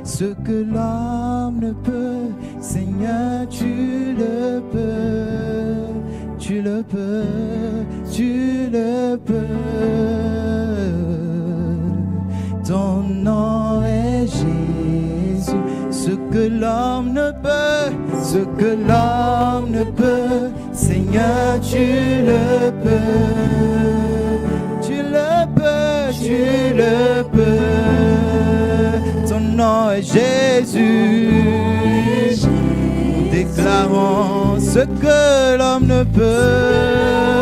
ce que l'homme ne peut. Seigneur, tu le peux, tu le peux, tu le peux. Ton nom est Jésus, ce que l'homme ne peut, ce que l'homme ne peut. Seigneur, tu le peux, tu le peux, tu le peux. Ton nom est Jésus. Nous déclarons ce que l'homme ne peut.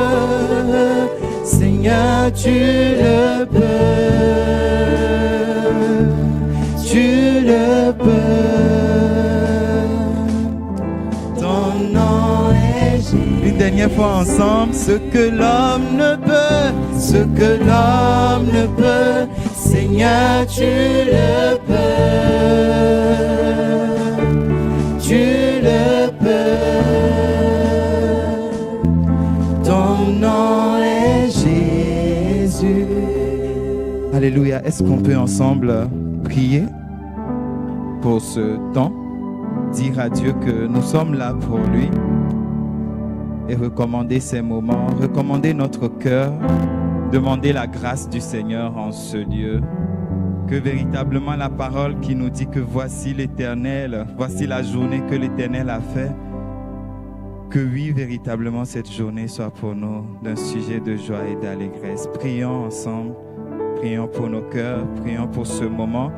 Seigneur, tu le peux, tu le peux. Ton nom est Jésus. Une dernière fois ensemble, ce que l'homme ne peut, ce que l'homme ne peut. Seigneur, tu le peux, tu le peux. Ton nom est Jésus. Alléluia. Est-ce qu'on peut ensemble prier pour ce temps, dire à Dieu que nous sommes là pour lui et recommander ces moments, recommander notre cœur, demander la grâce du Seigneur en ce lieu, que véritablement la parole qui nous dit que voici l'Éternel, voici la journée que l'Éternel a fait, que oui, véritablement cette journée soit pour nous d'un sujet de joie et d'allégresse. Prions ensemble, prions pour nos cœurs, prions pour ce moment,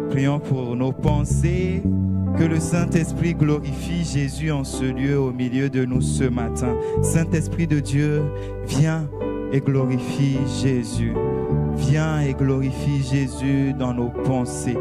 prions pour nos pensées, que le Saint-Esprit glorifie Jésus en ce lieu au milieu de nous ce matin. Saint-Esprit de Dieu, viens et glorifie Jésus. Viens et glorifie Jésus dans nos pensées.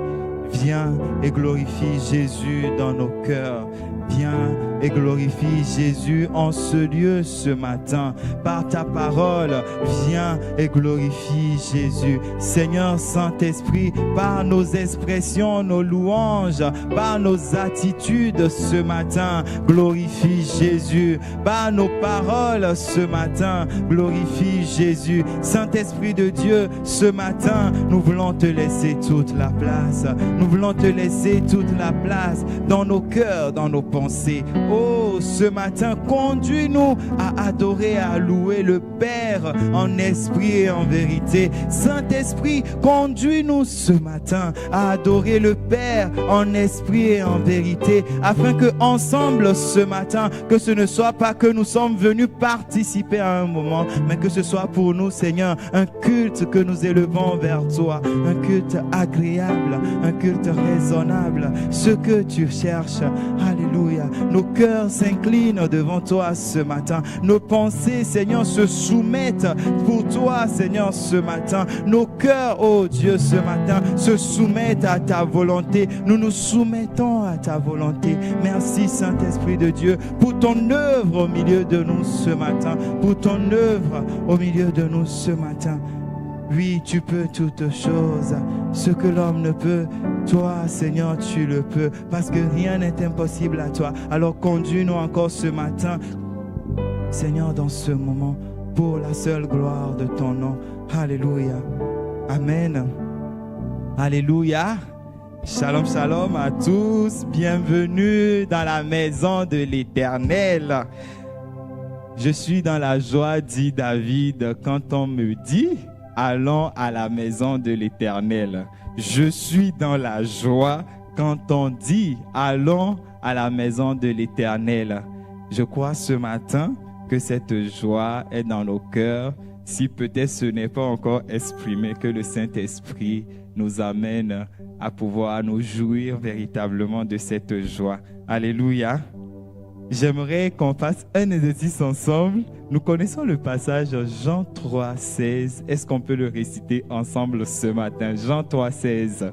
Viens et glorifie Jésus dans nos cœurs. Viens et glorifie Jésus en ce lieu ce matin. Par ta parole, viens et glorifie Jésus. Seigneur Saint-Esprit, par nos expressions, nos louanges, par nos attitudes ce matin, glorifie Jésus. Par nos paroles ce matin, glorifie Jésus. Saint-Esprit de Dieu, ce matin, nous voulons te laisser toute la place. Nous voulons te laisser toute la place dans nos cœurs, dans nos pensées. Oh, ce matin, conduis-nous à adorer, à louer le Père en esprit et en vérité. Saint-Esprit, conduis-nous ce matin à adorer le Père en esprit et en vérité, afin que ensemble ce matin, que ce ne soit pas que nous sommes venus participer à un moment, mais que ce soit pour nous, Seigneur, un culte que nous élevons vers toi, un culte agréable, un culte raisonnable, ce que tu cherches. Alléluia. Nos cœurs s'inclinent devant toi ce matin. Nos pensées, Seigneur, se soumettent pour toi, Seigneur, ce matin. Nos cœurs, oh Dieu, ce matin, se soumettent à ta volonté. Nous nous soumettons à ta volonté. Merci, Saint-Esprit de Dieu, pour ton œuvre au milieu de nous ce matin. Pour ton œuvre au milieu de nous ce matin. Oui, tu peux toutes choses. Ce que l'homme ne peut, toi, Seigneur, tu le peux. Parce que rien n'est impossible à toi. Alors conduis-nous encore ce matin, Seigneur, dans ce moment, pour la seule gloire de ton nom. Alléluia. Amen. Alléluia. Shalom, shalom à tous. Bienvenue dans la maison de l'Éternel. Je suis dans la joie, dit David, quand on me dit... Allons à la maison de l'Éternel. Je suis dans la joie quand on dit allons à la maison de l'Éternel. Je crois ce matin que cette joie est dans nos cœurs. Si peut-être ce n'est pas encore exprimé, que le Saint-Esprit nous amène à pouvoir nous jouir véritablement de cette joie. Alléluia. J'aimerais qu'on fasse un exercice ensemble. Nous connaissons le passage Jean 3, 16. Est-ce qu'on peut le réciter ensemble ce matin? Jean 3, 16.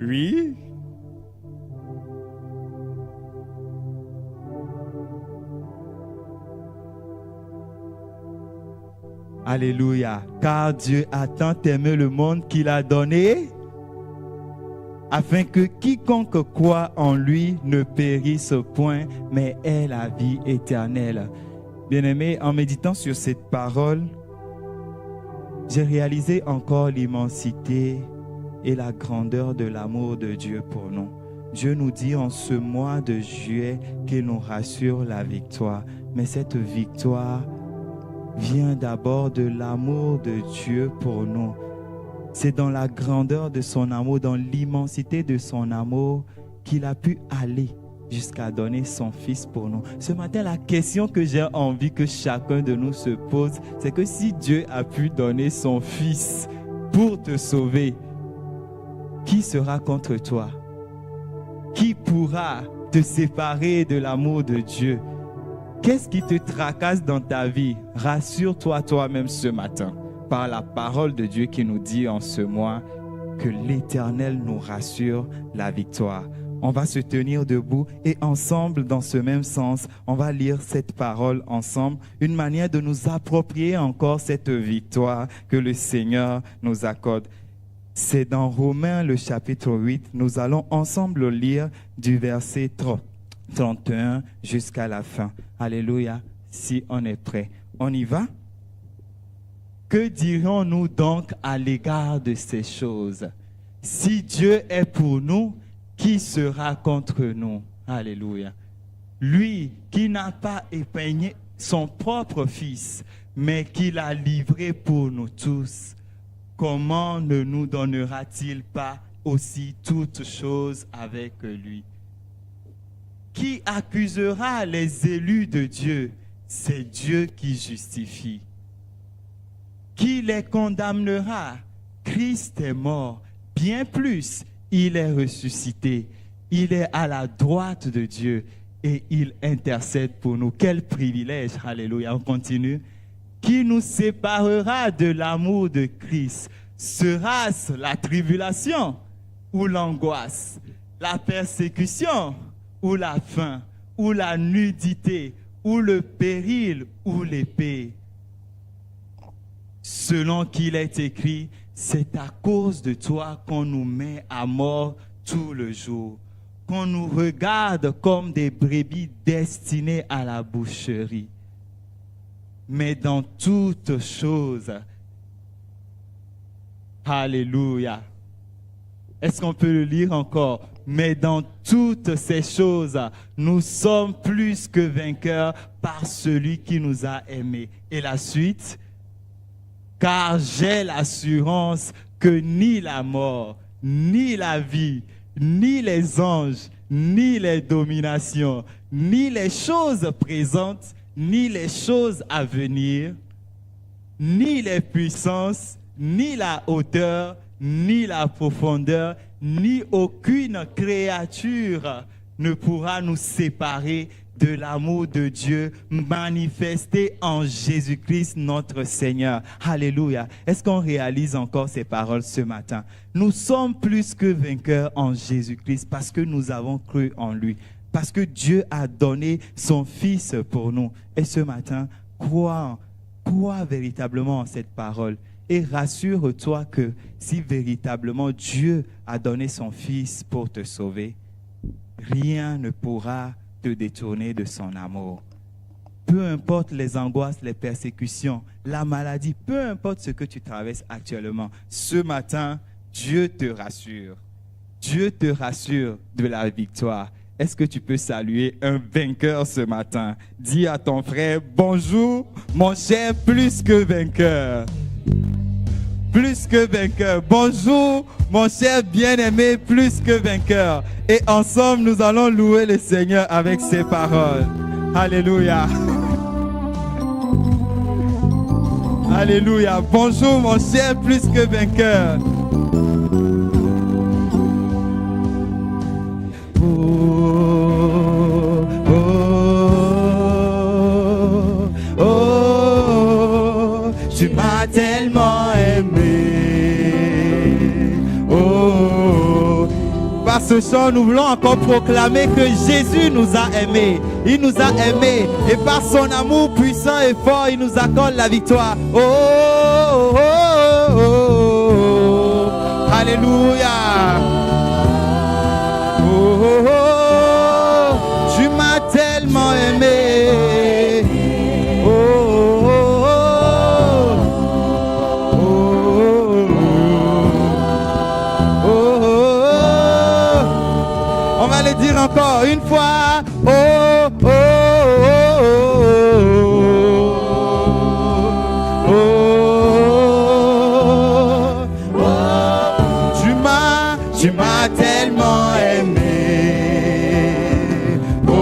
Oui? Alléluia. Car Dieu a tant aimé le monde qu'il a donné, afin que quiconque croit en lui ne périsse point, mais ait la vie éternelle. Bien-aimés, en méditant sur cette parole, j'ai réalisé encore l'immensité et la grandeur de l'amour de Dieu pour nous. Dieu nous dit en ce mois de juillet qu'il nous rassure la victoire. Mais cette victoire vient d'abord de l'amour de Dieu pour nous. C'est dans la grandeur de son amour, dans l'immensité de son amour qu'il a pu aller jusqu'à donner son Fils pour nous. Ce matin, la question que j'ai envie que chacun de nous se pose, c'est que si Dieu a pu donner son Fils pour te sauver, qui sera contre toi? Qui pourra te séparer de l'amour de Dieu? Qu'est-ce qui te tracasse dans ta vie? Rassure-toi toi-même ce matin par la parole de Dieu qui nous dit en ce mois que l'Éternel nous rassure la victoire. On va se tenir debout et ensemble, dans ce même sens, on va lire cette parole ensemble, une manière de nous approprier encore cette victoire que le Seigneur nous accorde. C'est dans Romains le chapitre 8, nous allons ensemble lire du verset 31 jusqu'à la fin. Alléluia, si on est prêt. On y va? Que dirons-nous donc à l'égard de ces choses? Si Dieu est pour nous, qui sera contre nous? Alléluia. Lui qui n'a pas épargné son propre Fils, mais qui l'a livré pour nous tous, comment ne nous donnera-t-il pas aussi toutes choses avec lui? Qui accusera les élus de Dieu? C'est Dieu qui justifie. Qui les condamnera? Christ est mort. Bien plus, il est ressuscité. Il est à la droite de Dieu et il intercède pour nous. Quel privilège! Alléluia. On continue. Qui nous séparera de l'amour de Christ? Sera-ce la tribulation ou l'angoisse, la persécution ou la faim, ou la nudité, ou le péril, ou l'épée? Selon qu'il est écrit, c'est à cause de toi qu'on nous met à mort tout le jour, qu'on nous regarde comme des brebis destinées à la boucherie. Mais dans toutes choses, alléluia. Est-ce qu'on peut le lire encore? Mais dans toutes ces choses, nous sommes plus que vainqueurs par celui qui nous a aimés. Et la suite, car j'ai l'assurance que ni la mort, ni la vie, ni les anges, ni les dominations, ni les choses présentes, ni les choses à venir, ni les puissances, ni la hauteur, ni la profondeur, ni aucune créature ne pourra nous séparer de l'amour de Dieu manifesté en Jésus-Christ notre Seigneur. Alléluia. Est-ce qu'on réalise encore ces paroles ce matin? Nous sommes plus que vainqueurs en Jésus-Christ parce que nous avons cru en lui. Parce que Dieu a donné son Fils pour nous. Et ce matin, crois véritablement en cette parole. Et rassure-toi que si véritablement Dieu a donné son Fils pour te sauver, rien ne pourra te détourner de son amour. Peu importe les angoisses, les persécutions, la maladie, peu importe ce que tu traverses actuellement, ce matin, Dieu te rassure. Dieu te rassure de la victoire. Est-ce que tu peux saluer un vainqueur ce matin? Dis à ton frère, bonjour, mon cher plus que vainqueur. Plus que vainqueur. Bonjour, mon cher bien-aimé, plus que vainqueur. Et ensemble, nous allons louer le Seigneur avec ses paroles. Alléluia. Alléluia. Bonjour, mon cher plus que vainqueur. Oh, oh, oh, oh, tu m'as tellement aimé. Oh, par ce chant, nous voulons encore proclamer que Jésus nous a aimés. Il nous a aimés et par son amour puissant et fort, il nous accorde la victoire. Oh, oh, oh, oh, oh. Alléluia. Oh, oh, oh, tu m'as tellement aimé. Oh, oh, oh, oh, oh, encore une fois. Oh, oh, oh, oh, oh, oh. Tu m'as tellement aimé. Oh,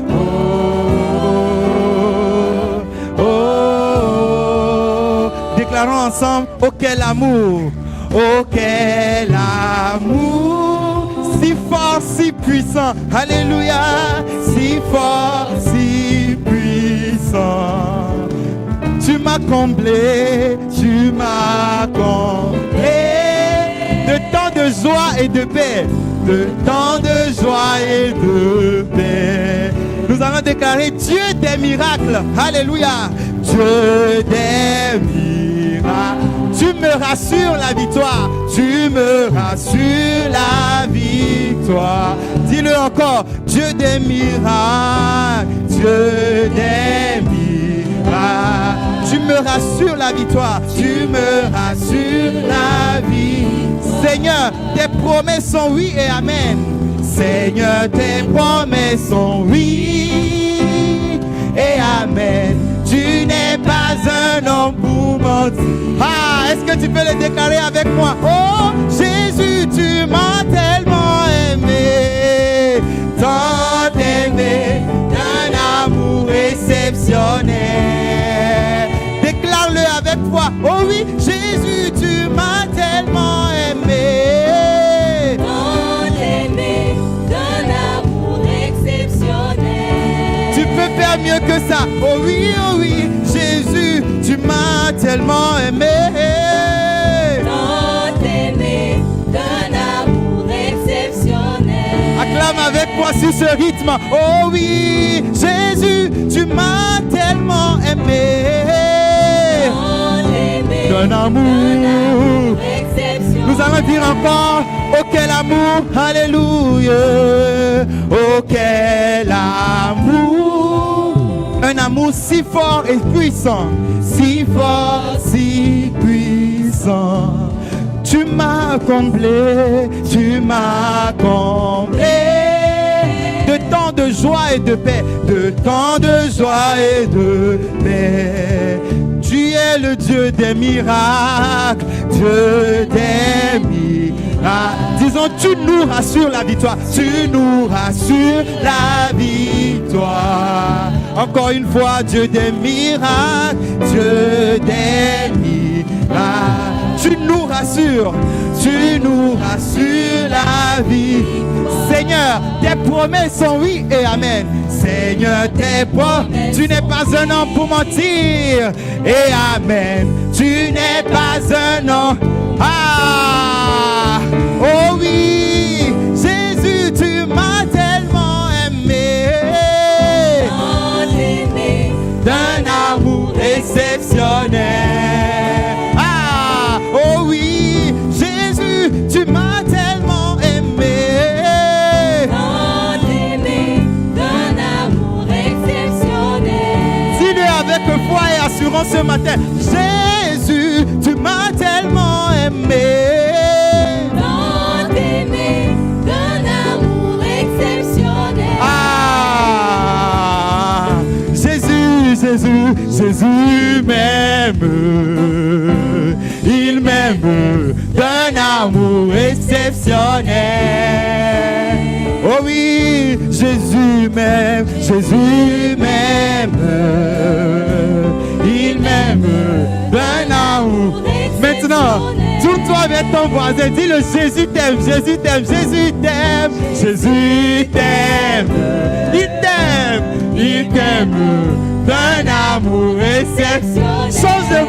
oh, oh, oh. Déclarons ensemble, oh quel amour. Oh quel amour, si fort, si puissant, alléluia, si fort, si puissant. Tu m'as comblé de tant de joie et de paix, de tant de joie et de paix. Nous allons déclarer Dieu des miracles, alléluia, Dieu des miracles. Tu me rassures la victoire, tu me rassures la victoire. Dis-le encore, Dieu des miracles, Dieu des miracles. Tu me rassures la victoire, tu me rassures la vie. Seigneur, tes promesses sont oui et amen. Seigneur, tes promesses sont oui et amen. Tu n'es pas un homme pour mentir. Ah, est-ce que tu peux le déclarer avec moi? Oh, Jésus, tu m'as tellement aimé, tant aimé, d'un amour exceptionnel. Déclare-le avec foi. Oh oui, Jésus, tu m'as tellement aimé, tant aimé, d'un amour exceptionnel. Tu peux faire mieux que ça. Oh oui, Jésus, tu m'as tellement aimé. Tant aimé, d'un amour exceptionnel. Acclame avec moi sur ce rythme. Oh oui, Jésus, tu m'as tellement aimé. Tant aimé, D'un amour exceptionnel. Nous allons dire encore, oh quel amour, alléluia. Oh quel amour. Un amour si fort et puissant, si fort, si puissant. Tu m'as comblé, tu m'as comblé de tant de joie et de paix, de tant de joie et de paix. Tu es le Dieu des miracles, Dieu des miracles. Disons, tu nous rassures la victoire, tu nous rassures la victoire. Encore une fois, Dieu des miracles, Dieu des miracles. Tu nous rassures la vie. Seigneur, tes promesses sont oui et amen. Seigneur, tes promesses, tu n'es pas un homme pour mentir. Et amen, tu n'es pas un homme. Ah, oh oui, Jésus, tu m'as tellement aimé. D'un amour exceptionnel. Ah, oh oui, Jésus, tu m'as tellement aimé. Tant aimé, d'un amour exceptionnel. Dis-le avec foi et assurance ce matin. Jésus, tu m'as tellement aimé. Tant aimé, d'un amour exceptionnel. Ah, Jésus m'aime. Il m'aime d'un amour exceptionnel. Oh oui, Jésus m'aime. Il m'aime d'un amour. Maintenant, tourne-toi vers ton voisin. Dis-le, Jésus t'aime. Jésus t'aime. Il t'aime d'un amour exceptionnel. Change de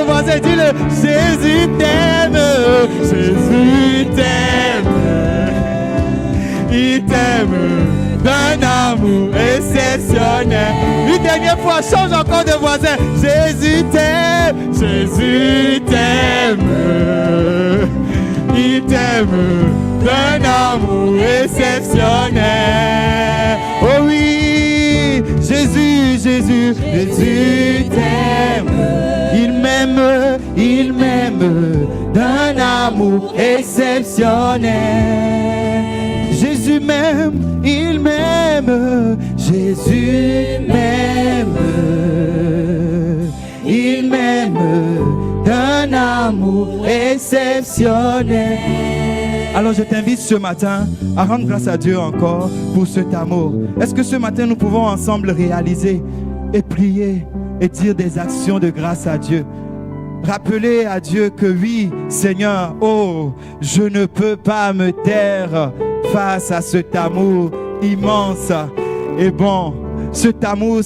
voisin, dis-le, Jésus t'aime. Il t'aime d'un amour exceptionnel. Une dernière fois, change encore de voisin. Jésus t'aime. Il t'aime d'un amour exceptionnel. Oh oui, Jésus t'aime. Il m'aime d'un amour amour exceptionnel. Jésus m'aime, il m'aime, Jésus m'aime, il m'aime d'un amour exceptionnel. Alors je t'invite ce matin à rendre grâce à Dieu encore pour cet amour. Est-ce que ce matin nous pouvons ensemble réaliser et prier et dire des actions de grâce à Dieu? Rappeler à Dieu que oui, Seigneur, oh, je ne peux pas me taire face à cet amour immense et bon, cet amour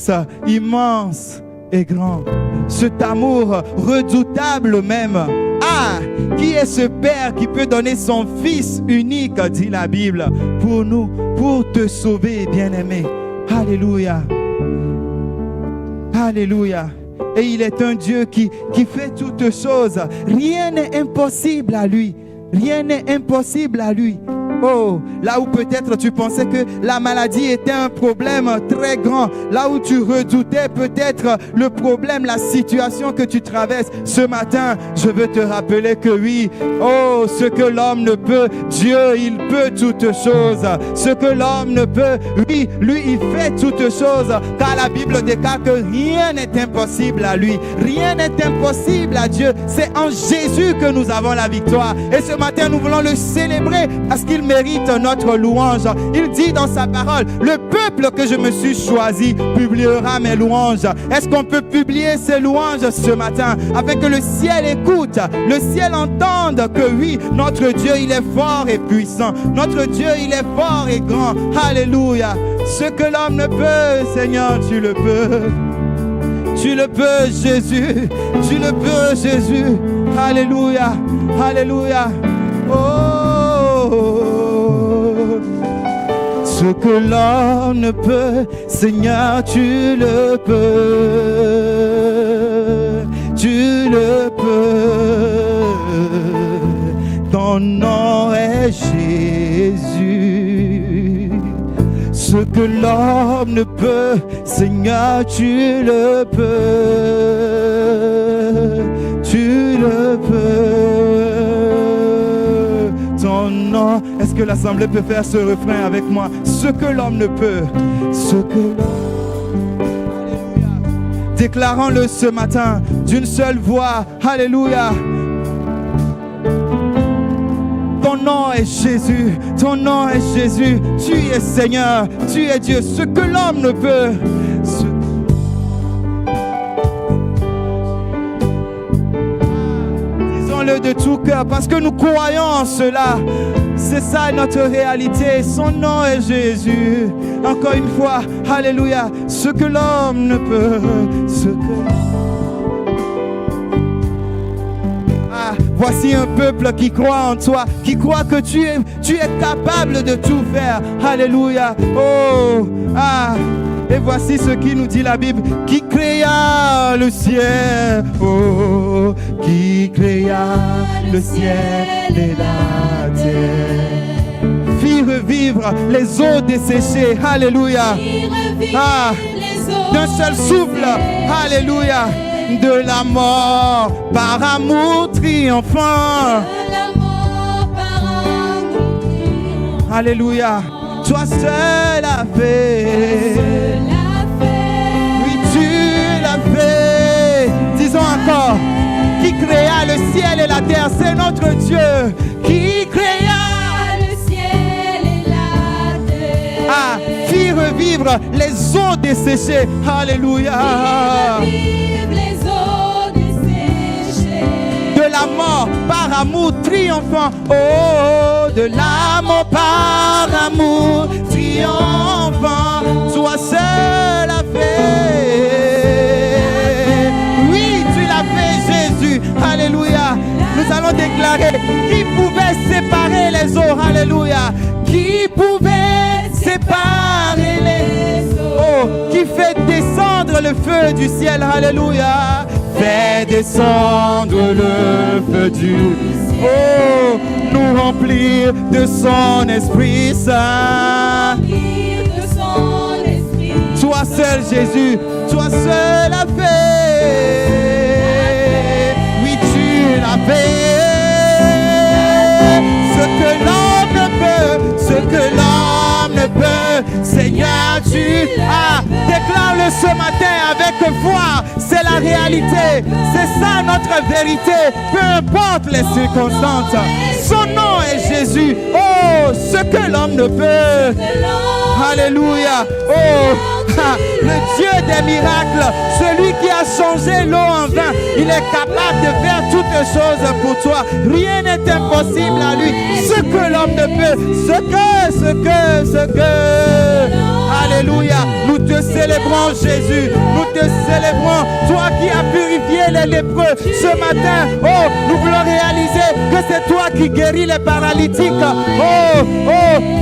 immense et grand, cet amour redoutable même. Ah, qui est ce Père qui peut donner son Fils unique, dit la Bible, pour nous, pour te sauver, bien-aimé. Alléluia. Alléluia. Et il est un Dieu qui fait toutes choses. Rien n'est impossible à lui. Rien n'est impossible à lui. Oh, là où peut-être tu pensais que la maladie était un problème très grand, là où tu redoutais peut-être le problème, la situation que tu traverses, ce matin, je veux te rappeler que oui, oh, ce que l'homme ne peut, Dieu, il peut toutes choses. Ce que l'homme ne peut, oui, lui, il fait toutes choses, car la Bible déclare que rien n'est impossible à lui. Rien n'est impossible à Dieu. C'est en Jésus que nous avons la victoire. Et ce matin, nous voulons le célébrer parce qu'il mérite notre louange. Il dit dans sa parole, le peuple que je me suis choisi publiera mes louanges. Est-ce qu'on peut publier ces louanges ce matin afin que le ciel écoute, le ciel entende que oui, notre Dieu, il est fort et puissant. Notre Dieu, il est fort et grand. Alléluia. Ce que l'homme ne peut, Seigneur, tu le peux. Tu le peux, Jésus. Tu le peux, Jésus. Alléluia. Alléluia. Oh. Ce que l'homme ne peut, Seigneur, tu le peux. Tu le peux. Ton nom est Jésus. Ce que l'homme ne peut, Seigneur, tu le peux. Tu le peux. Ton nom. Est-ce que l'assemblée peut faire ce refrain avec moi? Ce que l'homme ne peut. Ce que l'homme. Alléluia. Déclarons-le ce matin d'une seule voix. Alléluia. Ton nom est Jésus, ton nom est Jésus, tu es Seigneur, tu es Dieu, ce que l'homme ne peut. Disons-le de tout cœur parce que nous croyons en cela. C'est ça notre réalité, son nom est Jésus. Encore une fois, alléluia, ce que l'homme ne peut, ce que... Voici un peuple qui croit en toi, qui croit que tu es capable de tout faire. Alléluia. Oh, ah. Et voici ce qui nous dit la Bible, qui créa le ciel. Oh, qui créa le ciel et la terre. Fit revivre les eaux desséchées. Alléluia. Ah, d'un seul souffle. Alléluia. De la mort par amour triomphant. Alléluia. Toi seul as fait. Oui, tu l'as fait. Disons encore. Qui créa le ciel et la terre, c'est notre Dieu. Qui créa le ciel et la terre. Ah, fit revivre les eaux desséchées. Alléluia. De la mort par amour triomphant. Oh, de la mort par amour triomphant. Toi seul as fait. Oui, tu l'as fait, Jésus. Alléluia. Nous allons déclarer qui pouvait séparer les eaux. Alléluia. Qui pouvait séparer les eaux. Oh, qui fait descendre le feu du ciel. Alléluia. Fais descendre le feu du ciel. Oh, nous remplir de son Esprit Saint. Toi seul, Jésus, toi seul as fait. Oui, tu l'as fait. Seigneur, tu as. Déclare-le ce matin avec foi. C'est la réalité. C'est ça notre vérité. Peu importe les circonstances. Son nom est Jésus. Oh, ce que l'homme ne peut. Alléluia. Oh, le Dieu des miracles, celui qui a changé l'eau en vin, il est capable de faire toutes choses pour toi. Rien n'est impossible à lui. Ce que l'homme ne peut, ce que. Alléluia. Nous te célébrons, Jésus. Nous te célébrons. Toi qui as purifié les lépreux ce matin. Oh, nous voulons réaliser que c'est toi qui guéris les paralytiques. Oh,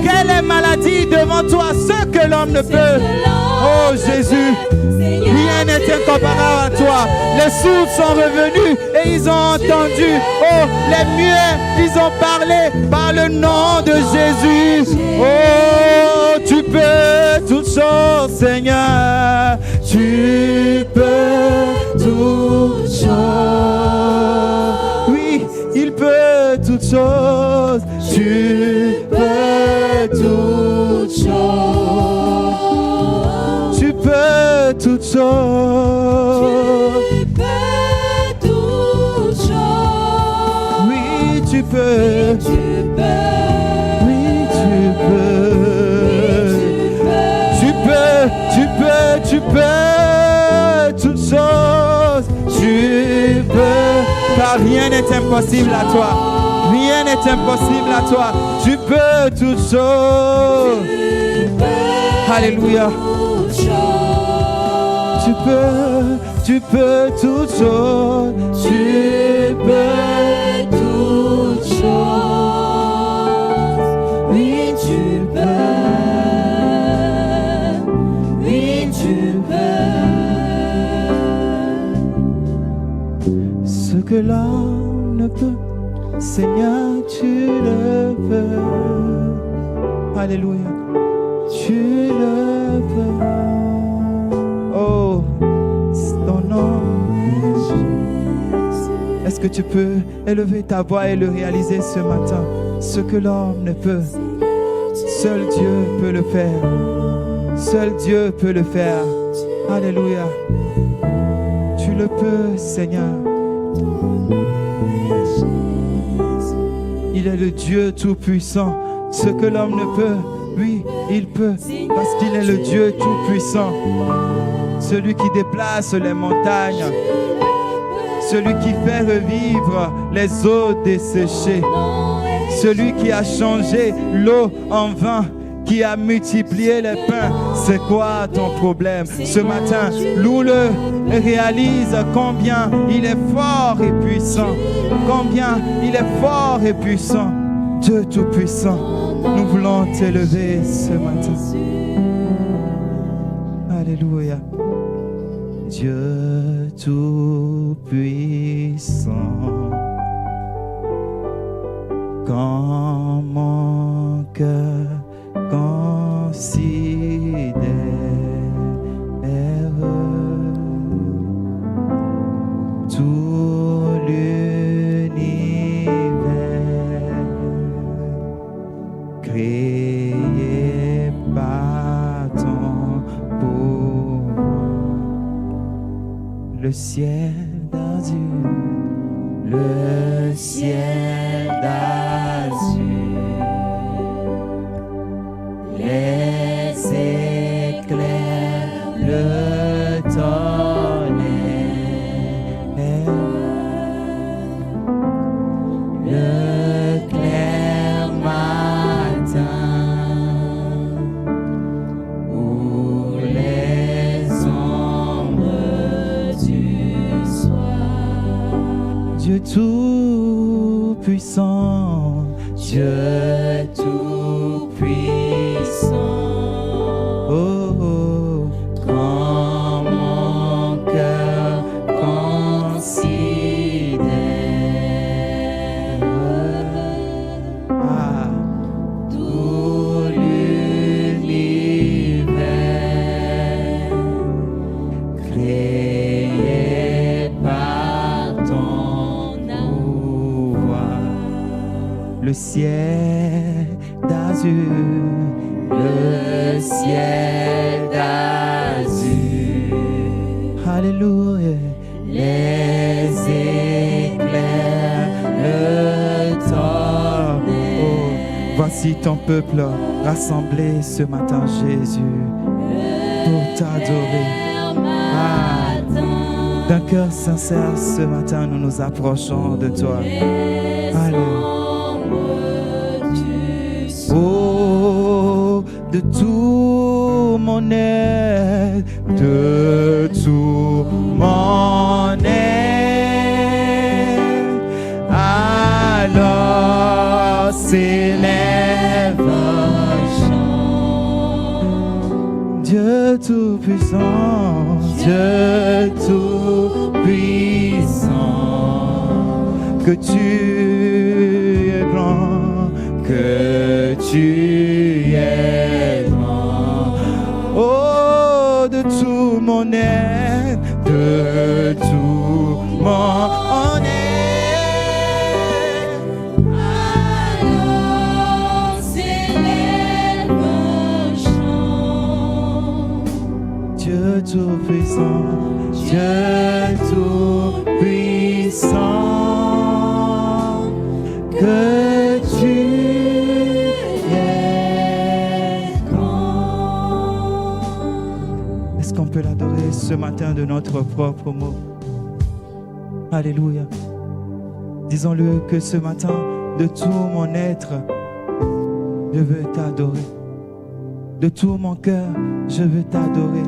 quelle est maladie devant toi, ce que l'homme ne peut. Oh, Jésus, rien n'est incomparable à toi. Les sourds sont revenus et ils ont entendu. Oh, les muets, ils ont parlé par le nom de Jésus. Oh, tu peux toutes choses, Seigneur. Tu peux toutes choses. Oui, il peut toutes choses. Tu peux toutes choses. Tu peux toutes choses. Tu peux toutes choses. Oui, tu peux. Tu peux. Oui, tu peux. Tu peux toutes choses. Tu peux. Car rien n'est impossible à toi. Rien n'est impossible à toi. Tu peux toutes choses. Alléluia. Tu peux toutes choses. Tu peux toutes choses. Oui, tu peux. Oui, tu peux. Ce que l'homme ne peut, Seigneur, tu le peux. Alléluia. Tu le peux. Oh, c'est ton nom. Est-ce que tu peux élever ta voix et le réaliser ce matin? Ce que l'homme ne peut, seul Dieu peut le faire. Seul Dieu peut le faire. Alléluia. Tu le peux, Seigneur. Il est le Dieu tout-puissant. Ce que l'homme ne peut, oui, il peut. Parce qu'il est le Dieu tout-puissant. Celui qui déplace les montagnes. Celui qui fait revivre les eaux desséchées. Celui qui a changé l'eau en vin. Qui a multiplié les pains. C'est quoi ton problème? Ce matin, loue-le et réalise combien il est fort et puissant. Combien il est fort et puissant. Dieu tout-puissant, nous voulons t'élever ce matin. Alléluia. Dieu tout-puissant, quand mon cœur considère tout l'univers créé par ton pouvoir, le ciel d'azur, le ciel d'azur, les éclairs, le tonnerre, le clair matin, ou les ombres du soir. Dieu tout-puissant, Dieu tout-puissant. Oh, oh, quand mon cœur considère tout l'univers créé par ton pouvoir, le ciel d'azur, le ciel d'azur, Alléluia. les éclairs, le tonnerre. Oh, voici ton peuple rassemblé ce matin, Jésus, pour t'adorer. D'un cœur sincère, ce matin, nous nous approchons de toi. Alléluia. Oh, de tout mon être, de tout mon être, alors s'élève un chant. Dieu tout-puissant, Dieu tout-puissant, que tu es grand, que tu es grand. Oh, de tout mon être, de tout mon être, Alors s'élève un chant. Dieu tout-puissant, Dieu tout-puissant, que tu es grand. Est-ce qu'on peut l'adorer ce matin de notre propre mot? Alléluia. Disons-le que ce matin, de tout mon être, je veux t'adorer. De tout mon cœur, je veux t'adorer.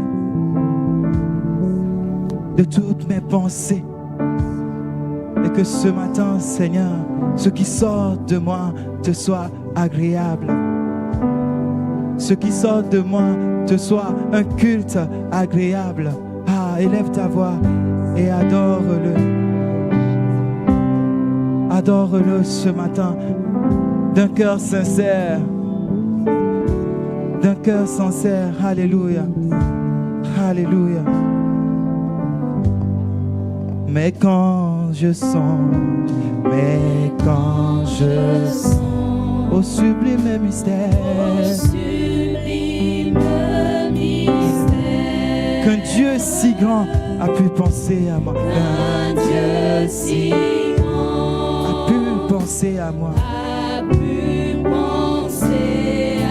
De toutes mes pensées. Et que ce matin, Seigneur, ce qui sort de moi te soit agréable. Ce qui sort de moi te soit un culte agréable. Ah, élève ta voix et adore-le. Adore-le ce matin d'un cœur sincère. D'un cœur sincère. Alléluia. Alléluia. Mais quand je songe, au sublime mystère, qu'un Dieu si grand a pu penser à moi, Un Dieu si grand a pu penser à moi, a pu penser à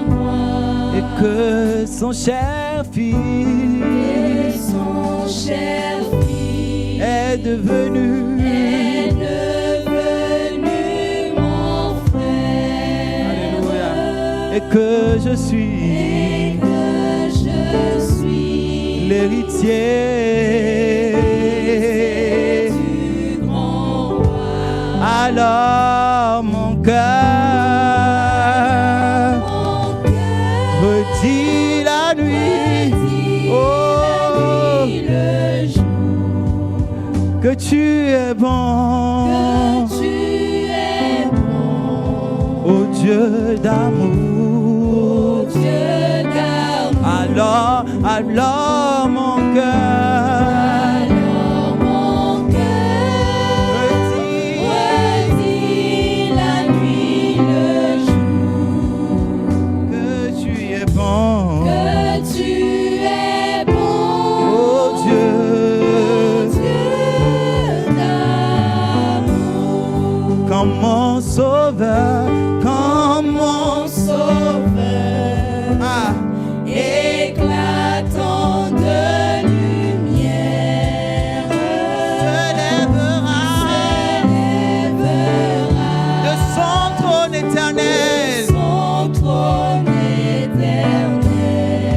moi, et que son cher et fils son cher fils est devenu mon frère. Alléluia. Et que je suis Et que je suis l'héritier. du grand roi. Alors mon cœur Mon cœur redit la nuit, redit oh, la nuit, le jour, que tu es bon, que tu es bon, oh Dieu d'amour. ô Dieu d'amour. Alors mon cœur Alors mon cœur redit redit la nuit, le jour, que tu es bon, que tu es bon, oh Dieu. Dieu d'amour. Comme mon sauveur, comme mon Sauveur, ah, éclatant de lumière, se lèvera de son trône éternel, son trône éternel,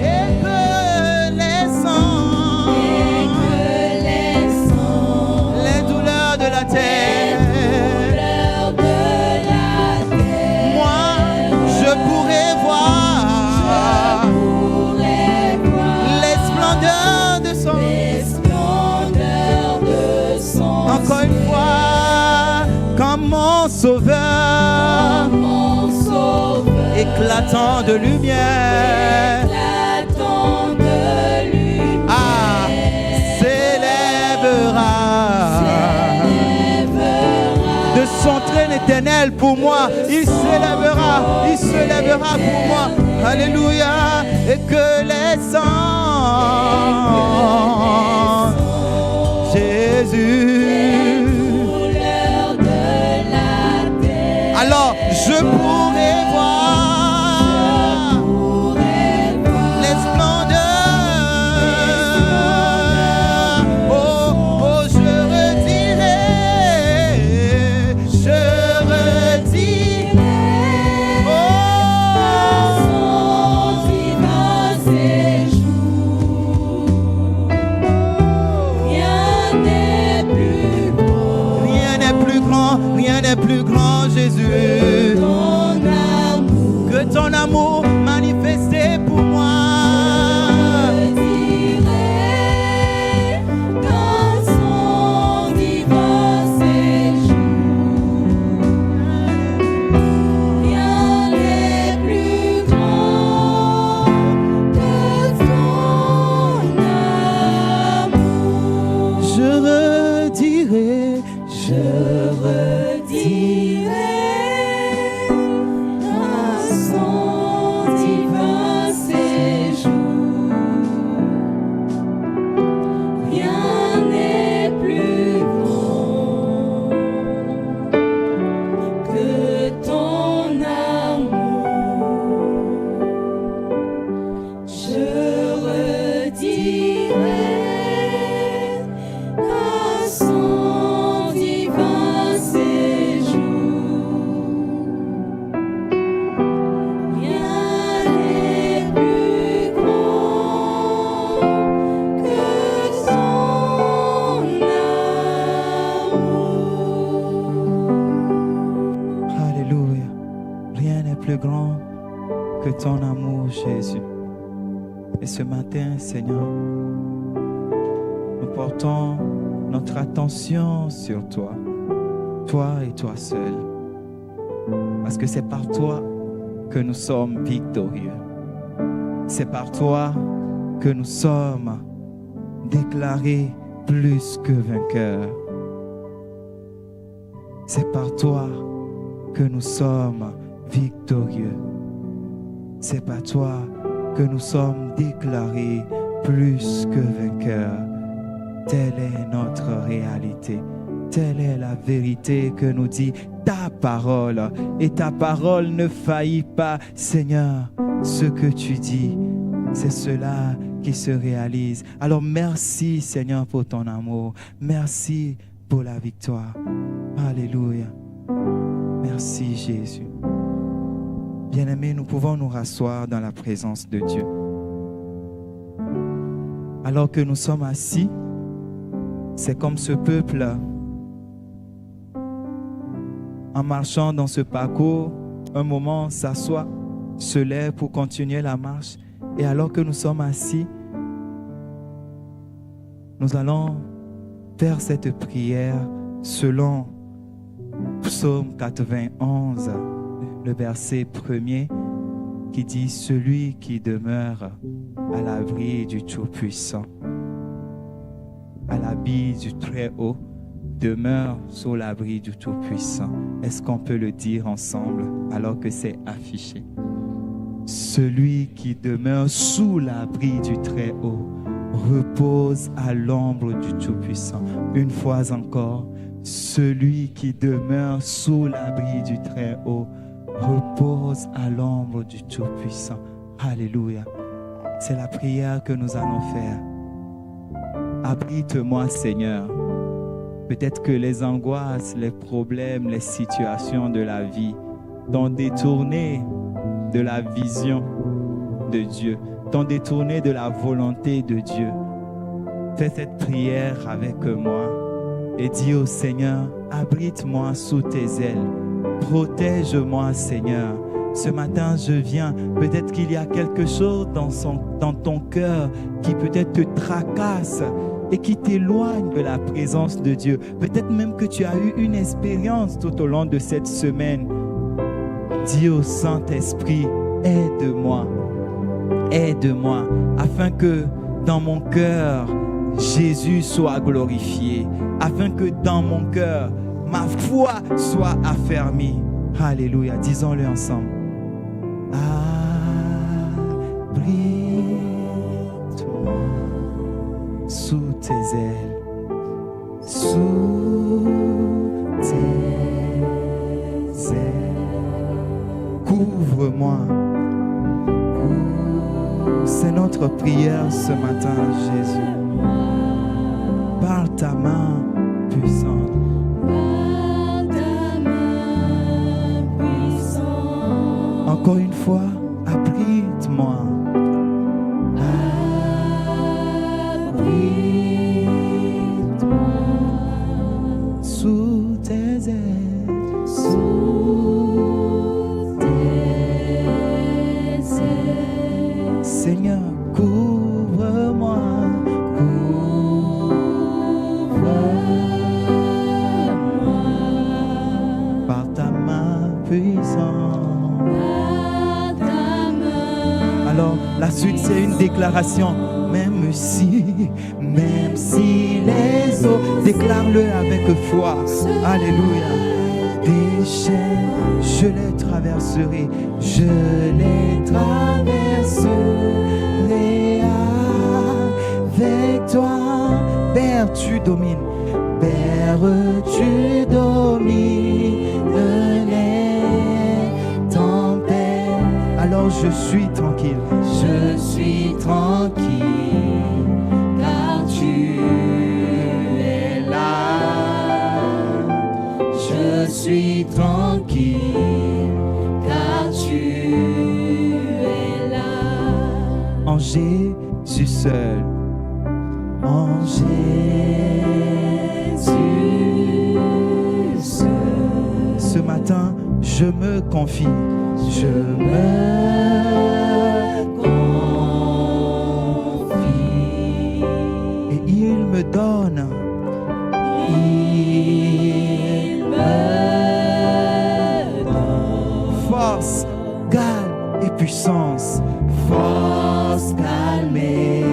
et que les sangs, et que les sangs, les douleurs de la terre, douleurs de la terre, moi je pourrais voir les splendeurs de son. les splendeurs de son Encore une fois, comme mon sauveur, mon sauveur, éclatant de lumière, éclatant de lumière, ah, s'élèvera de son trône éternel pour moi. Il s'élèvera pour moi. Alléluia. Jésus. couleurs de la terre. Alors je pourrai voir les splendeurs. Oh, oh, je redirai. Oh, Son divin séjour. Rien n'est plus beau. rien n'est plus grand, Jésus. Ton amour. Que ton amour manifesté pour moi. Je dirai dans son divin séjour. Rien n'est plus grand que ton amour. Je redirai. Je redirai dans son divin séjour. Rien n'est plus grand que ton amour. Je redirai dans son divin séjour. Rien n'est plus grand que son amour. Alléluia. Rien n'est plus grand que ton amour, Jésus. Et ce matin, Seigneur, nous portons notre attention sur toi, toi et toi seul. Parce que c'est par toi que nous sommes victorieux. C'est par toi que nous sommes déclarés plus que vainqueurs. C'est par toi que nous sommes victorieux. C'est par toi que nous sommes déclarés plus que vainqueurs. Telle est notre réalité. Telle est la vérité que nous dit ta parole. Et ta parole ne faillit pas. Seigneur, ce que tu dis, c'est cela qui se réalise. Alors merci, Seigneur, pour ton amour. Merci pour la victoire. Alléluia. Merci, Jésus. Bien-aimés, nous pouvons nous rasseoir dans la présence de Dieu. Alors que nous sommes assis, c'est comme ce peuple, en marchant dans ce parcours, un moment s'assoit, se lève pour continuer la marche. Et alors que nous sommes assis, nous allons faire cette prière selon Psaume 91, le verset 1er, qui dit « Celui qui demeure à l'abri du Tout-Puissant, à l'abri du Très-Haut, demeure sous l'abri du Tout-Puissant. » Est-ce qu'on peut le dire ensemble alors que c'est affiché? Celui qui demeure sous l'abri du Très-Haut repose à l'ombre du Tout-Puissant. Une fois encore, celui qui demeure sous l'abri du Très-Haut repose à l'ombre du Tout-Puissant. Alléluia. C'est la prière que nous allons faire. Abrite-moi, Seigneur. Peut-être que les angoisses, les problèmes, les situations de la vie t'ont détourné de la vision de Dieu, t'ont détourné de la volonté de Dieu. Fais cette prière avec moi et dis au Seigneur, abrite-moi sous tes ailes. Protège-moi, Seigneur. Ce matin, je viens. Peut-être qu'il y a quelque chose dans ton cœur qui peut-être te tracasse et qui t'éloigne de la présence de Dieu. Peut-être même que tu as eu une expérience tout au long de cette semaine. Dis au Saint-Esprit, aide-moi, aide-moi, afin que dans mon cœur, Jésus soit glorifié, afin que dans mon cœur, ma foi soit affermie. Alléluia, disons-le ensemble. tes ailes, sous tes ailes. Couvre-moi. C'est notre prière ce matin, Jésus. Par ta main puissante. Par ta main puissante. Encore une fois, abrite-moi. Abrite-moi. Sous tes ailes. Sous tes ailes. Seigneur, couvre-moi. Couvre-moi. Par ta main puissante. Par ta main. Alors, la suite, c'est une déclaration. Même si les eaux, déclare-le avec foi. Alléluia. Des chaînes, je les traverserai. Je les traverserai avec toi. Père, tu domines. Père, tu domines les tempêtes. Alors je suis tranquille. Je suis tranquille, car tu es là. Je suis tranquille, car tu es là. En Jésus seul. En Jésus seul. Ce matin, je me confie. Je me confie. Et il me donne. Il me donne force, calme et puissance. Force, calme et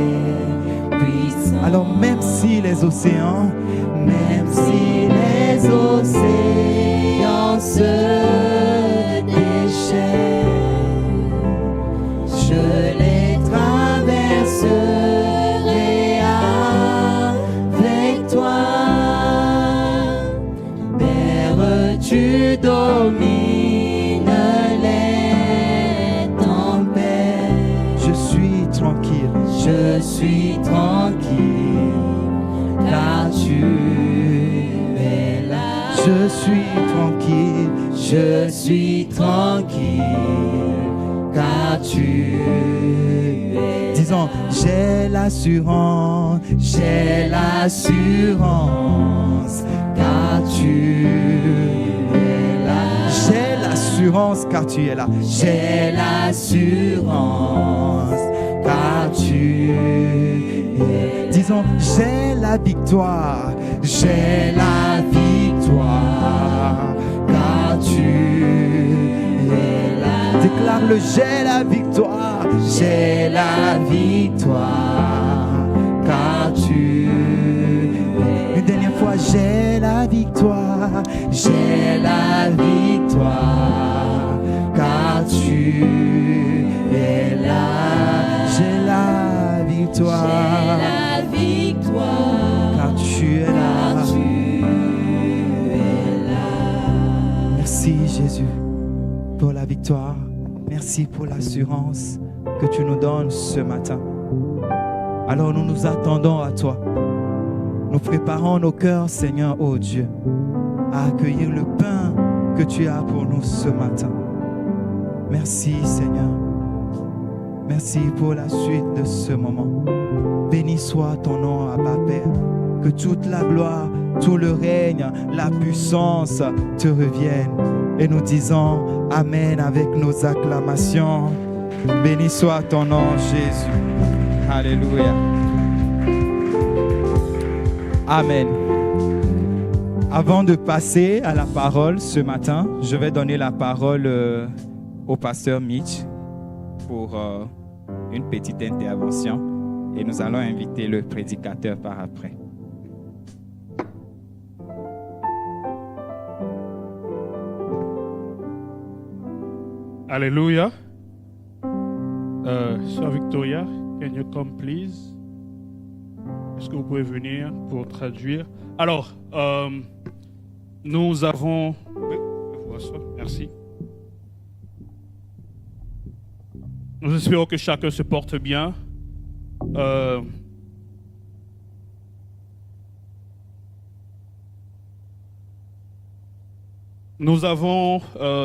puissance. Alors même si les océans se déchaînent, je les traverserai avec toi. Père, tu domines les tempêtes. Je suis tranquille, car tu es là. Je suis tranquille, car tu es. Disons, j'ai l'assurance, car tu es là. J'ai l'assurance, car tu es là. J'ai l'assurance, car tu es. Disons, j'ai la victoire, car tu es là. Déclare-le, j'ai la victoire, car tu es. Une dernière fois, j'ai la victoire, car tu es là. J'ai la victoire, car tu es là. Merci Jésus pour la victoire. Merci pour l'assurance que tu nous donnes ce matin. Alors nous nous attendons à toi. Nous préparons nos cœurs, Seigneur, oh Dieu, à accueillir le pain que tu as pour nous ce matin. Merci Seigneur. Merci pour la suite de ce moment. Béni soit ton nom, Abba Père. Que toute la gloire, tout le règne, la puissance te reviennent. Et nous disons Amen avec nos acclamations. Béni soit ton nom, Jésus. Alléluia. Amen. Avant de passer à la parole ce matin, je vais donner la parole au pasteur Mitch pour une petite intervention et nous allons inviter le prédicateur par après. Hallelujah. Sir Victoria, can you come please? Est-ce que vous pouvez venir pour traduire? Alors, nous avons... Oui, voilà, merci. Nous espérons que chacun se porte bien. Nous avons,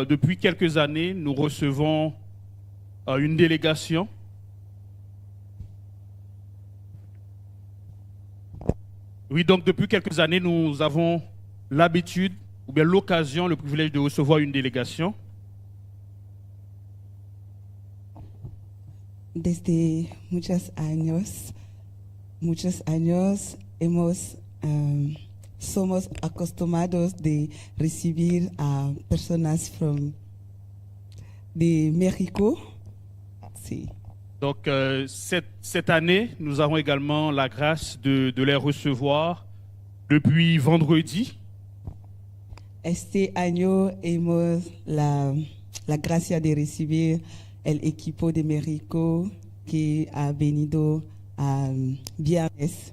depuis quelques années, nous recevons une délégation. Oui, donc depuis quelques années, nous avons l'habitude, ou bien l'occasion, le privilège de recevoir une délégation. Desde muchos años somos acostumbrados de recibir a personas de México. Sí. Donc, cette année, nous avons également la grâce de les recevoir depuis vendredi. Este año hemos la gracia de recibir el equipo de México que ha venido a viernes.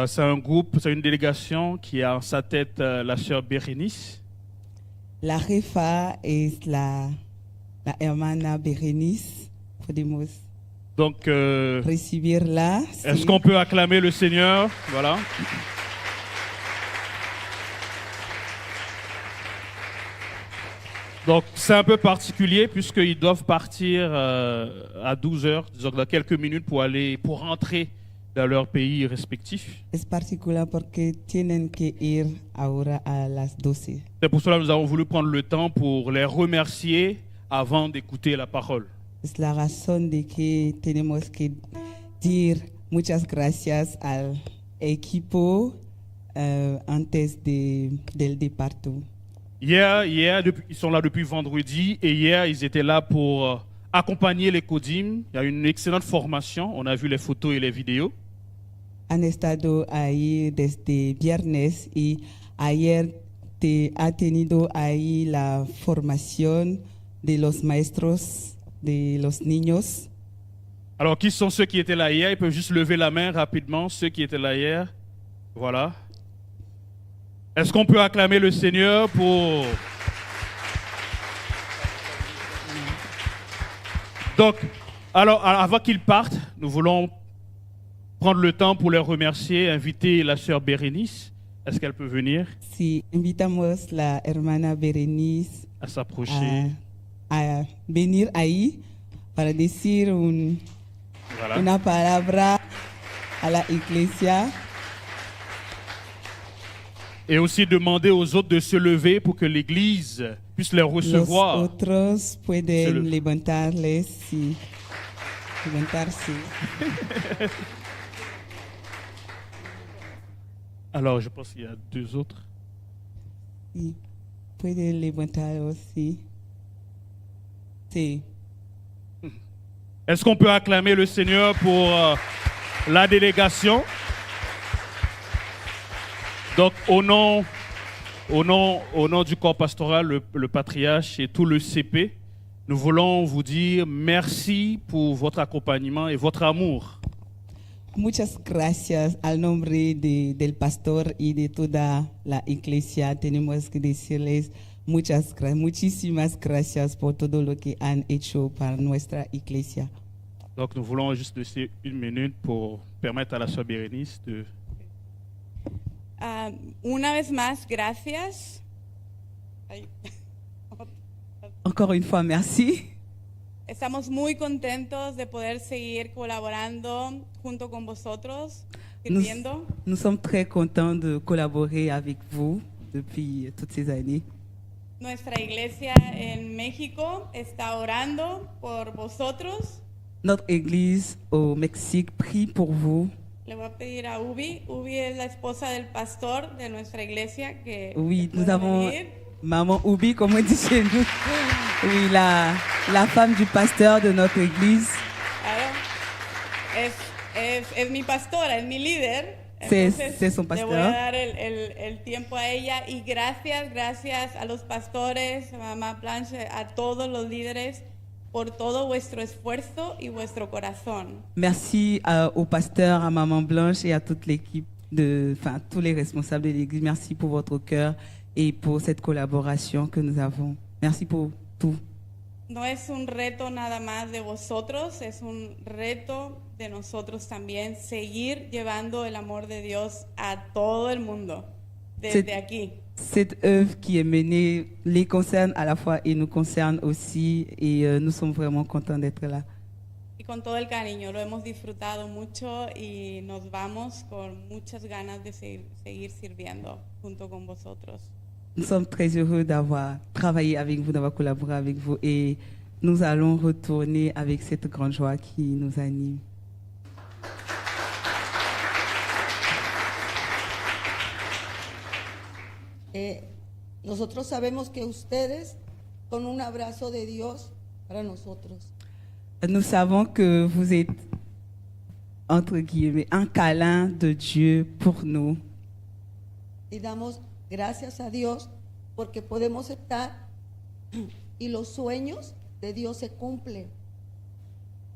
C'est un groupe, c'est une délégation qui a en sa tête la sœur Bérénice. La jefa es la hermana Berenice. Podemos Donc, recibirla. est-ce Sí. qu'on peut acclamer le Seigneur? Voilà. Donc, c'est un peu particulier puisqu'ils doivent partir à 12h, disons dans quelques minutes pour rentrer dans leur pays respectif. Es particular porque tienen que ir ahora a las 12. C'est pour cela que nous avons voulu prendre le temps pour les remercier avant d'écouter la parole. Es la razón de que tenemos que decir muchas gracias al equipo antes del departo. Hier, ils sont là depuis vendredi et hier, ils étaient là pour accompagner les CODIM. Il y a une excellente formation. On a vu les photos et les vidéos. Han estado ahí desde viernes y ayer ha tenido ahí la formación de los maestros, de los niños. Alors, qui sont ceux qui étaient là hier? Ils peuvent juste lever la main rapidement, ceux qui étaient là hier. Voilà. Est-ce qu'on peut acclamer le Seigneur pour... Donc, alors, avant qu'ils partent, nous voulons prendre le temps pour les remercier, inviter la sœur Bérénice. Est-ce qu'elle peut venir Si invitamos la hermana Berenice à s'approcher? a venir ahí para decir Voilà. una palabra a la iglesia. Et aussi demander aux autres de se lever pour que l'Église puisse les Los recevoir. otros Se pueden le- levantarse. Alors, je pense qu'il y a deux autres. Sí, pueden levantarse. Sí. Est-ce qu'on peut acclamer le Seigneur pour la délégation? Donc, au nom du corps pastoral, le patriarche et tout le CP, nous voulons vous dire merci pour votre accompagnement et votre amour. Muchas gracias al nombre del pastor y de toda la iglesia. Tenemos que decirles muchísimas gracias por todo lo que han hecho para nuestra iglesia. Donc, nous voulons juste laisser une minute pour permettre à la sœur Bérénice de... Una vez más, gracias. Ay. Encore une fois, merci. Estamos muy contentos de poder seguir colaborando junto con vosotros, sirviendo. Nous sommes très contents de collaborer avec vous depuis toutes ces années. Nuestra iglesia en México está orando por vosotros. Notre église au Mexique prie pour vous. Le voy a pedir a Ubi. Ubi es la esposa del pastor de nuestra iglesia que Oui, puede nous avons venir. Maman Ubi, comme on dit chez nous. Oui, la femme du pasteur de notre église. Claro. Es mi pastora, es mi líder. Sí, Entonces, sí, es un le voy a pastor. dar el tiempo a ella y gracias a los pastores, a mamá Blanche, a todos los líderes por todo vuestro esfuerzo y vuestro corazón. Merci au pasteur, à Maman Blanche et à toute l'équipe, tous les responsables de l'Église. Merci pour votre cœur et pour cette collaboration que nous avons. Merci pour tout. No es un reto nada más de vosotros, es un reto de nosotros también, seguir llevando el amor de Dios a todo el mundo, desde aquí. Cette œuvre qui est menée les concerne à la fois et nous concerne aussi, et nous sommes vraiment contents d'être là. Y con todo el cariño, lo hemos disfrutado mucho y nos vamos con muchas ganas de seguir sirviendo junto con vosotros. Nous sommes très heureux d'avoir travaillé avec vous, d'avoir collaboré avec vous, et nous allons retourner avec cette grande joie qui nous anime. Nosotros sabemos que ustedes son un abrazo de Dios para nosotros. Nous savons que vous êtes, entre guillemets, un câlin de Dieu pour nous. Y damos gracias a Dios porque podemos estar y los sueños de Dios se cumplen.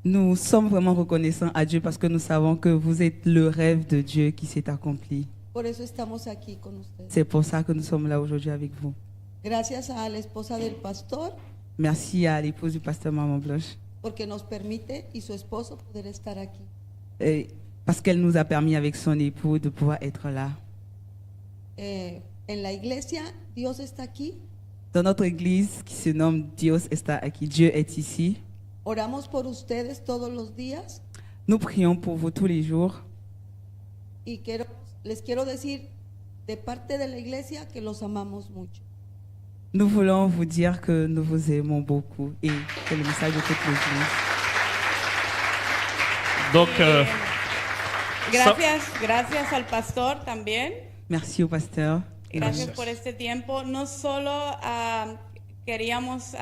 Nous sommes vraiment reconnaissants à Dieu parce que nous savons que vous êtes le rêve de Dieu qui s'est accompli. Por eso estamos aquí con ustedes. C'est pour ça que nous sommes là aujourd'hui avec vous. Gracias a la esposa del pastor Merci à l'épouse du pasteur Maman Blanche, porque nos permite y su esposo poder estar aquí. parce qu'elle nous a permis avec son époux de pouvoir être là. En la iglesia Dios está aquí. Dans notre église qui se nomme Dios está aquí, Dieu est ici. Oramos por ustedes todos los días Nous prions pour vous tous les jours. y les quiero decir de parte de la iglesia que los amamos mucho. Nous voulons vous dire que nous vous aimons beaucoup et c'est le message de toute l'église. Donc, Gracias al pastor también. Merci au pasteur. Gracias por este tiempo. No solo queríamos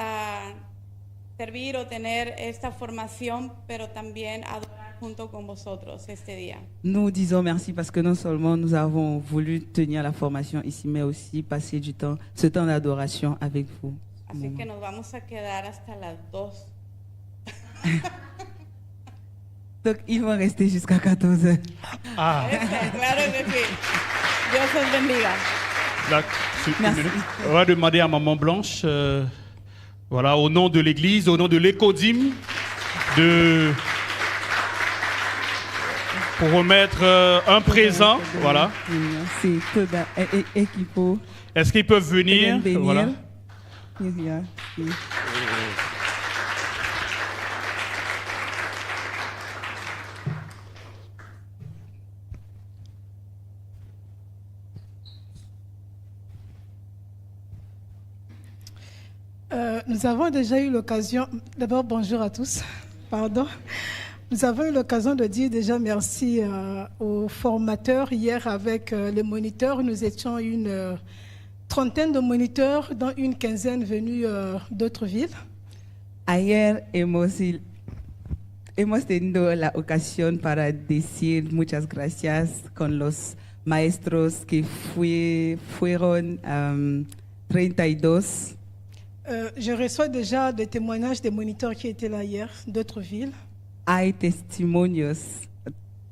servir o tener esta formación, pero también adorar junto con vosotros este día. Nous disons merci parce que non seulement nous avons voulu tenir la formation ici, mais aussi passer du temps, ce temps d'adoration avec vous. Así que nos vamos a quedar hasta las 2. Donc, ils vont rester jusqu'à 14h. ah, Claro que sí. Dios os bendiga. là, Merci. on va demander à Maman Blanche, voilà, au nom de l'Église, au nom de l'Écodim, pour remettre un présent. Voilà. C'est tout l'équipe. Est-ce qu'ils peuvent venir? Voilà. Nous avons déjà eu l'occasion, d'abord bonjour à tous, pardon. Nous avons eu l'occasion de dire déjà merci aux formateurs. Hier avec les moniteurs, nous étions une trentaine de moniteurs, dont une quinzaine venus d'autres villes. Ayer hemos tenido la ocasión para decir muchas gracias con los maestros que fueron 32. Je reçois déjà des témoignages des moniteurs qui étaient là hier, d'autres villes. Hay testimonios,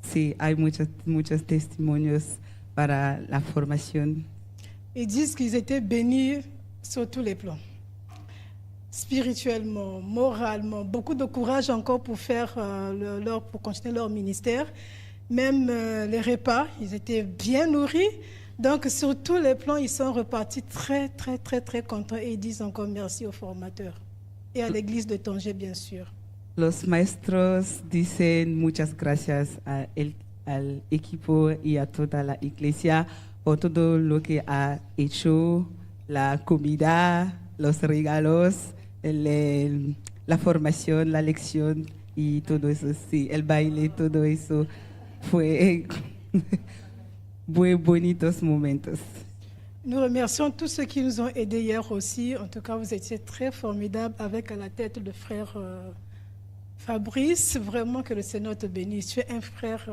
sí, hay muchos testimonios para la formación. Ils disent qu'ils étaient bénis sur tous les plans. Spirituellement, moralement, beaucoup de courage encore pour faire pour continuer leur ministère. Même les repas, ils étaient bien nourris. Donc, sur tous les plans, ils sont repartis très, très, très, très contents et ils disent encore merci aux formateurs et à l'église de Tanger, bien sûr. Los maestros dicen muchas gracias al equipo y a toda la iglesia por todo lo que ha hecho, la comida, los regalos, la formación, la lección y todo eso, sí, el baile, todo eso fue muy bonitos momentos. Nous remercions tous ceux qui nous ont aidés hier aussi. En tout cas, vous étiez très formidables avec à la tête le frère Fabrice. Vraiment que le Seigneur te bénisse. Tu es un frère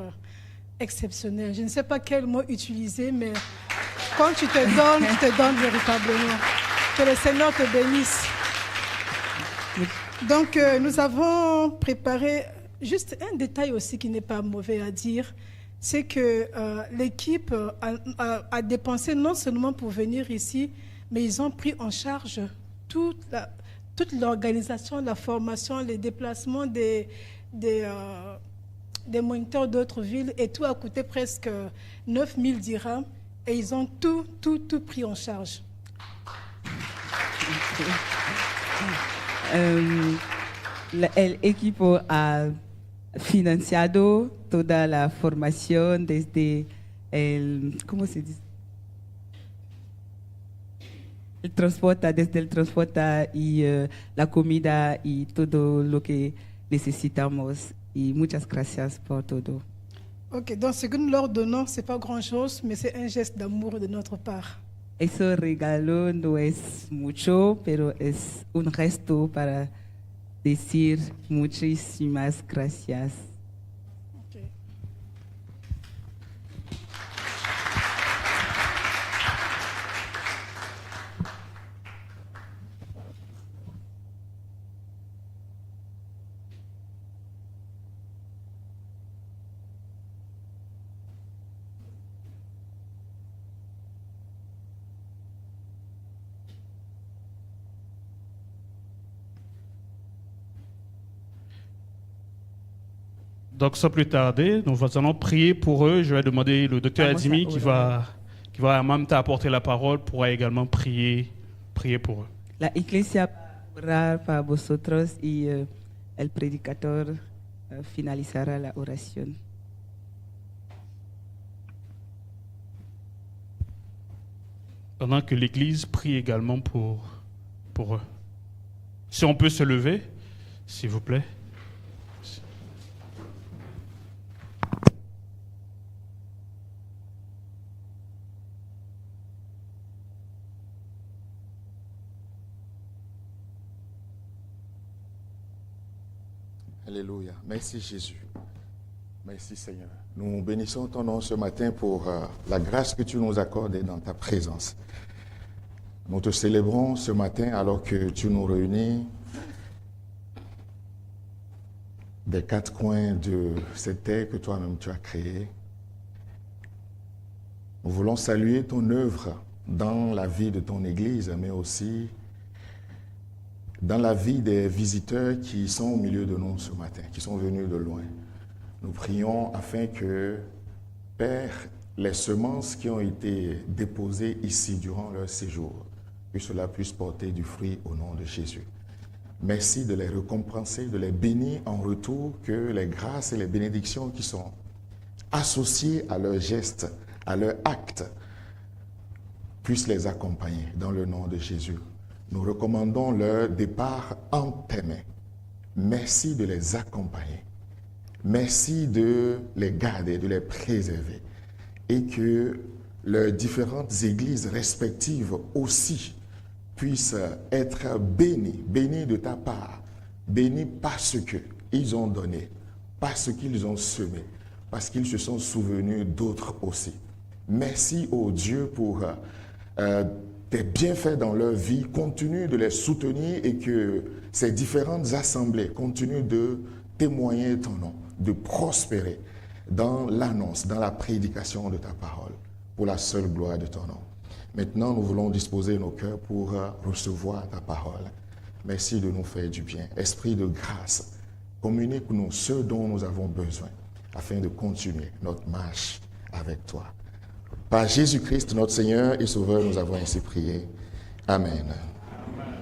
exceptionnel. Je ne sais pas quel mot utiliser, mais quand tu te donnes véritablement. Que le Seigneur te bénisse. Donc, nous avons préparé juste un détail aussi qui n'est pas mauvais à dire, c'est que l'équipe a dépensé non seulement pour venir ici, mais ils ont pris en charge toute l'organisation, la formation, les déplacements des moniteurs d'autres villes, et tout a coûté presque 9 000 dirhams, et ils ont tout pris en charge. El equipo ha financiado toda la formación desde ¿cómo se dice? Desde el transporte y la comida y todo lo que necesitamos. Y muchas gracias por todo. Ok, donc ce que nous leur donnons, ce n'est pas grand-chose, mais c'est un geste d'amour de notre part. Ese regalo no es mucho, pero es un gesto para decir muchísimas gracias. Okay. Donc, sans plus tarder, nous allons prier pour eux. Je vais demander le docteur Adimi qui va en même temps apporter la parole, pourra également prier pour eux. La iglesia va a orar para vosotros y el predicador finalizará la oración. Pendant que l'Église prie également pour eux. Si on peut se lever, s'il vous plaît. Alléluia. Merci Jésus. Merci Seigneur. Nous bénissons ton nom ce matin pour la grâce que tu nous accordes dans ta présence. Nous te célébrons ce matin alors que tu nous réunis des quatre coins de cette terre que toi-même tu as créée. Nous voulons saluer ton œuvre dans la vie de ton Église, mais aussi dans la vie des visiteurs qui sont au milieu de nous ce matin, qui sont venus de loin. Nous prions afin que, Père, les semences qui ont été déposées ici durant leur séjour, que cela puisse porter du fruit au nom de Jésus. Merci de les récompenser, de les bénir en retour, que les grâces et les bénédictions qui sont associées à leurs gestes, à leurs actes, puissent les accompagner dans le nom de Jésus. Nous recommandons leur départ en tes mains. Merci de les accompagner. Merci de les garder, de les préserver. Et que leurs différentes églises respectives aussi puissent être bénies de ta part. Bénies parce qu'ils ont donné, parce qu'ils ont semé, parce qu'ils se sont souvenus d'autres aussi. Merci, ô Dieu, pour tes bienfaits dans leur vie, continue de les soutenir et que ces différentes assemblées continuent de témoigner ton nom, de prospérer dans l'annonce, dans la prédication de ta parole, pour la seule gloire de ton nom. Maintenant, nous voulons disposer nos cœurs pour recevoir ta parole. Merci de nous faire du bien. Esprit de grâce, communique-nous ce dont nous avons besoin afin de continuer notre marche avec toi. Par Jésus-Christ, notre Seigneur et Sauveur, nous avons ainsi prié. Amen. Amen.